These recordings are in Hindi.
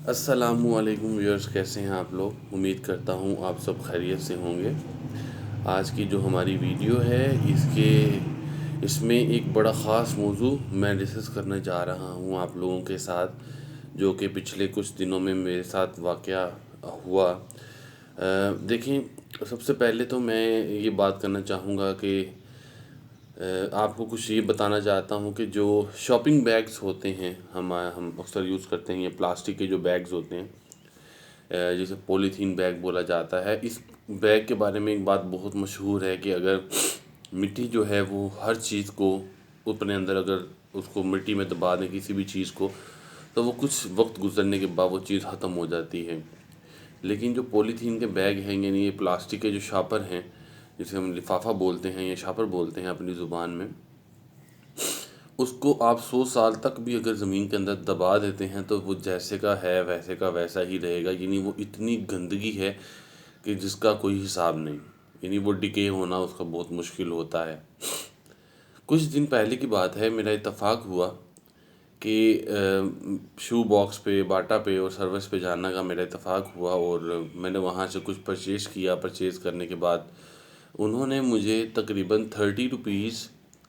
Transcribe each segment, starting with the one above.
अस्सलामुअलैकुम व्यूअर्स, कैसे हैं आप लोग। उम्मीद करता हूँ आप सब खैरियत से होंगे। आज की जो हमारी वीडियो है इसमें एक बड़ा ख़ास मौजू मैं डिस्कस करने जा रहा हूँ आप लोगों के साथ, जो कि पिछले कुछ दिनों में मेरे साथ वाक़या हुआ। देखें, सबसे पहले तो मैं ये बात करना चाहूँगा कि आपको कुछ ये बताना चाहता हूँ कि जो शॉपिंग बैग्स होते हैं हम अक्सर यूज़ करते हैं, ये प्लास्टिक के जो बैग्स होते हैं, जिसे पॉलीथीन बैग बोला जाता है। इस बैग के बारे में एक बात बहुत मशहूर है कि अगर मिट्टी जो है वो हर चीज़ को अपने अंदर, अगर उसको मिट्टी में दबा दें किसी भी चीज़ को, तो वो कुछ वक्त गुजरने के बाद वो चीज़ ख़त्म हो जाती है। लेकिन जो पॉलीथीन के बैग हैं, यानी ये प्लास्टिक के जो शापर हैं, जिसे हम लिफाफा बोलते हैं या शापर बोलते हैं अपनी ज़ुबान में, उसको आप 100 साल तक भी अगर ज़मीन के अंदर दबा देते हैं तो वो जैसे का है वैसे का वैसा ही रहेगा। यानी वो इतनी गंदगी है कि जिसका कोई हिसाब नहीं। यानी वो डिके होना उसका बहुत मुश्किल होता है। कुछ दिन पहले की बात है, मेरा इत्तेफाक हुआ कि शू बॉक्स पे, बाटा पे और सर्विस पे जाना का मेरा इत्तेफाक हुआ, और मैंने वहाँ से कुछ परचेज़ किया। परचेज़ करने के बाद उन्होंने मुझे तकरीबन 30 रुपीज़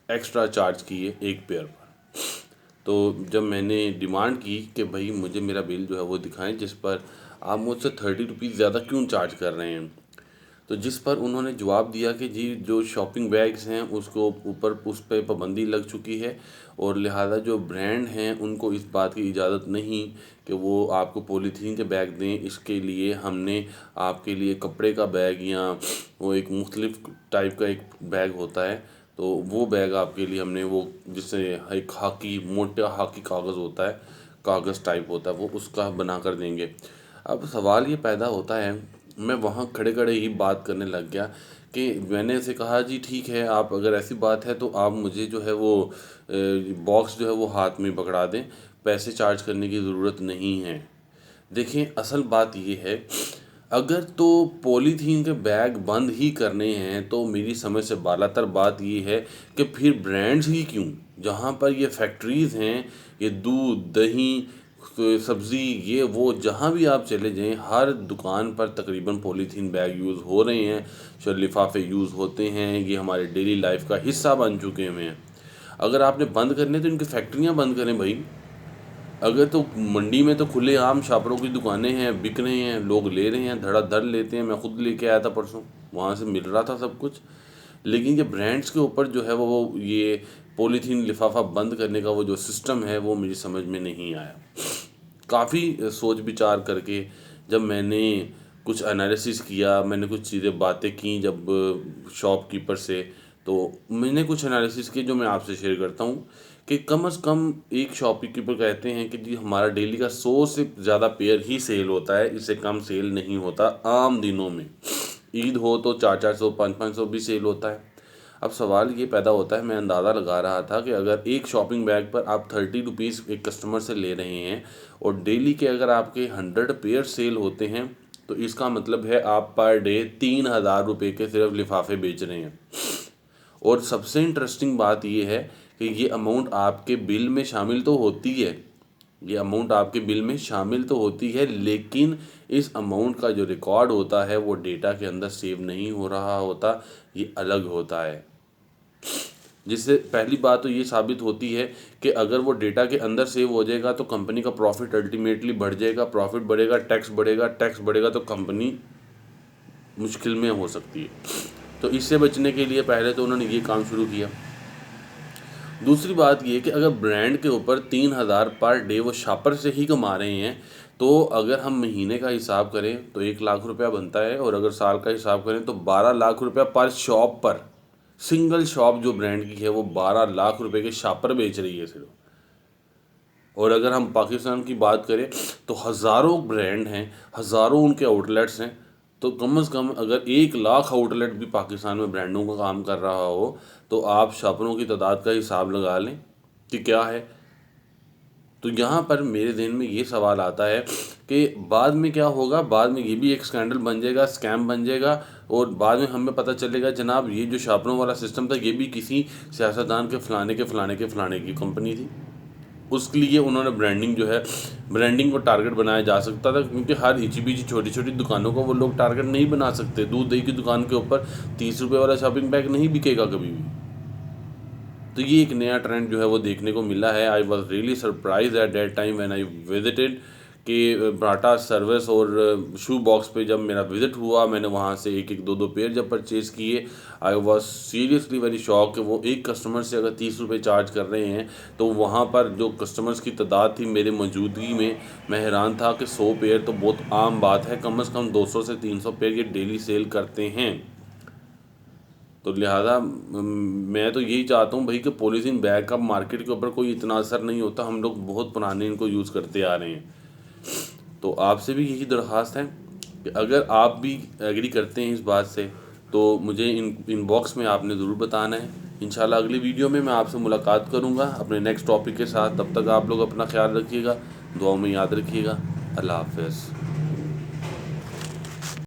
एक्स्ट्रा चार्ज किए एक पेयर पर। तो जब मैंने डिमांड की कि भाई मुझे मेरा बिल जो है वो दिखाएं, जिस पर आप मुझसे 30 रुपीज़ ज़्यादा क्यों चार्ज कर रहे हैं, तो जिस पर उन्होंने जवाब दिया कि जी जो शॉपिंग बैग्स हैं उसको ऊपर उस पर पाबंदी लग चुकी है, और लिहाजा जो ब्रांड हैं उनको इस बात की इजाज़त नहीं कि वो आपको पॉलीथीन के बैग दें। इसके लिए हमने आपके लिए कपड़े का बैग या वो एक मुख्तलिफ टाइप का एक बैग होता है, तो वो बैग आपके लिए हमने वो, जिससे एक खाकी मोटा खाकी कागज़ होता है, कागज़ टाइप होता है, वो उसका बना कर देंगे। अब सवाल ये पैदा होता है, मैं वहाँ खड़े खड़े ही बात करने लग गया कि मैंने ऐसे कहा जी ठीक है, आप अगर ऐसी बात है तो आप मुझे जो है वो बॉक्स जो है वो हाथ में पकड़ा दें, पैसे चार्ज करने की ज़रूरत नहीं है। देखें, असल बात ये है, अगर तो पॉलीथीन के बैग बंद ही करने हैं तो मेरी समझ से बालातर बात ये है कि फिर ब्रांड्स ही क्यों। जहाँ पर ये फैक्ट्रीज़ हैं, ये दूध दही सब्ज़ी ये वो, जहाँ भी आप चले जाएं हर दुकान पर तकरीबन पॉलीथीन बैग यूज़ हो रहे हैं, जो लिफाफे यूज़ होते हैं, ये हमारे डेली लाइफ का हिस्सा बन चुके हुए हैं। अगर आपने बंद करने तो इनकी फैक्ट्रियाँ बंद करें भाई। अगर तो मंडी में तो खुलेआम शापरों की दुकानें हैं, बिक रहे हैं, लोग ले रहे हैं, धड़ाधड़ लेते हैं। मैं खुद लेके आया था परसों, वहाँ से मिल रहा था सब कुछ। लेकिन ये ब्रांड्स के ऊपर जो है वो ये पॉलीथीन लिफाफा बंद करने का वो जो सिस्टम है वो मेरी समझ में नहीं आया। काफ़ी सोच विचार करके जब मैंने कुछ एनालिसिस किया, मैंने कुछ चीज़ें बातें की जब शॉपकीपर से, तो मैंने कुछ एनालिसिस किए जो मैं आपसे शेयर करता हूँ कि कम से कम एक शॉपकीपर कहते हैं कि जी हमारा डेली का 100 से ज़्यादा पेयर ही सेल होता है, इससे कम सेल नहीं होता आम दिनों में। ईद हो तो 400-400 500-500 भी सेल होता है। अब सवाल ये पैदा होता है, मैं अंदाज़ा लगा रहा था कि अगर एक शॉपिंग बैग पर आप 30 रुपीज़ एक कस्टमर से ले रहे हैं और डेली के अगर आपके 100 पेयर सेल होते हैं, तो इसका मतलब है आप पर डे 3000 रुपये के सिर्फ लिफाफे बेच रहे हैं। और सबसे इंटरेस्टिंग बात ये है कि ये अमाउंट आपके बिल में शामिल तो होती है, ये अमाउंट आपके बिल में शामिल तो होती है, लेकिन इस अमाउंट का जो रिकॉर्ड होता है वो डेटा के अंदर सेव नहीं हो रहा होता, ये अलग होता है। जिससे पहली बात तो ये साबित होती है कि अगर वो डेटा के अंदर सेव हो जाएगा तो कंपनी का प्रॉफिट अल्टीमेटली बढ़ जाएगा, प्रॉफिट बढ़ेगा, टैक्स बढ़ेगा, टैक्स बढ़ेगा तो कंपनी मुश्किल में हो सकती है। तो इससे बचने के लिए पहले तो उन्होंने ये काम शुरू किया। दूसरी बात ये कि अगर ब्रांड के ऊपर 3000 पर डे वो शॉपर से ही कमा रहे हैं, तो अगर हम महीने का हिसाब करें तो 1 लाख रुपया बनता है, और अगर साल का हिसाब करें तो 12 लाख रुपया पर शॉप पर। सिंगल शॉप जो ब्रांड की है वो 12 लाख रुपए के शॉपर बेच रही है सिर्फ। और अगर हम पाकिस्तान की बात करें तो हज़ारों ब्रांड हैं, हज़ारों उनके आउटलेट्स हैं, तो कम से कम अगर 1 लाख आउटलेट भी पाकिस्तान में ब्रांडों का काम कर रहा हो, तो आप शॉपरों की तादाद का हिसाब लगा लें कि क्या है। तो यहाँ पर मेरे ज़हन में ये सवाल आता है कि बाद में क्या होगा, बाद में ये भी एक स्कैंडल बन जाएगा, स्कैम बन जाएगा, और बाद में हमें पता चलेगा जनाब ये जो शॉपरों वाला सिस्टम था ये भी किसी सियासतदान के फ़लाने की कंपनी थी। उसके लिए उन्होंने ब्रांडिंग जो है, ब्रांडिंग को टारगेट बनाया जा सकता था, क्योंकि हर इची बिची छोटी छोटी दुकानों को वो लोग टारगेट नहीं बना सकते। दूध दही की दुकान के ऊपर 30 रुपये वाला शॉपिंग बैग नहीं बिकेगा कभी भी। तो ये एक नया ट्रेंड जो है वो देखने को मिला है। I was really surprise at that time when I visited कि बाटा सर्विस और शू बॉक्स पे जब मेरा विज़िट हुआ, मैंने वहाँ से एक एक दो दो पेयर जब परचेज़ किए, I was seriously very shock कि वो एक कस्टमर से अगर 30 रुपये चार्ज कर रहे हैं तो वहाँ पर जो कस्टमर्स की तादाद थी मेरे मौजूदगी में, मैं हैरान था कि 100 पेयर तो बहुत आम बात है, कम से कम 200 से 300 पेयर ये डेली सेल करते हैं। तो लिहाजा मैं तो यही चाहता हूँ भाई कि पॉलीथीन बैग का मार्केट के ऊपर कोई इतना असर नहीं होता, हम लोग बहुत पुराने इनको यूज़ करते आ रहे हैं। तो आपसे भी यही दरख्वास्त है कि अगर आप भी एग्री करते हैं इस बात से तो मुझे इनबॉक्स में आपने ज़रूर बताना है। इंशाल्लाह अगली वीडियो में मैं आपसे मुलाकात करूँगा अपने नेक्स्ट टॉपिक के साथ। तब तक आप लोग अपना ख्याल रखिएगा, दुआओं में याद रखिएगा। अल्लाह हाफ़िज़।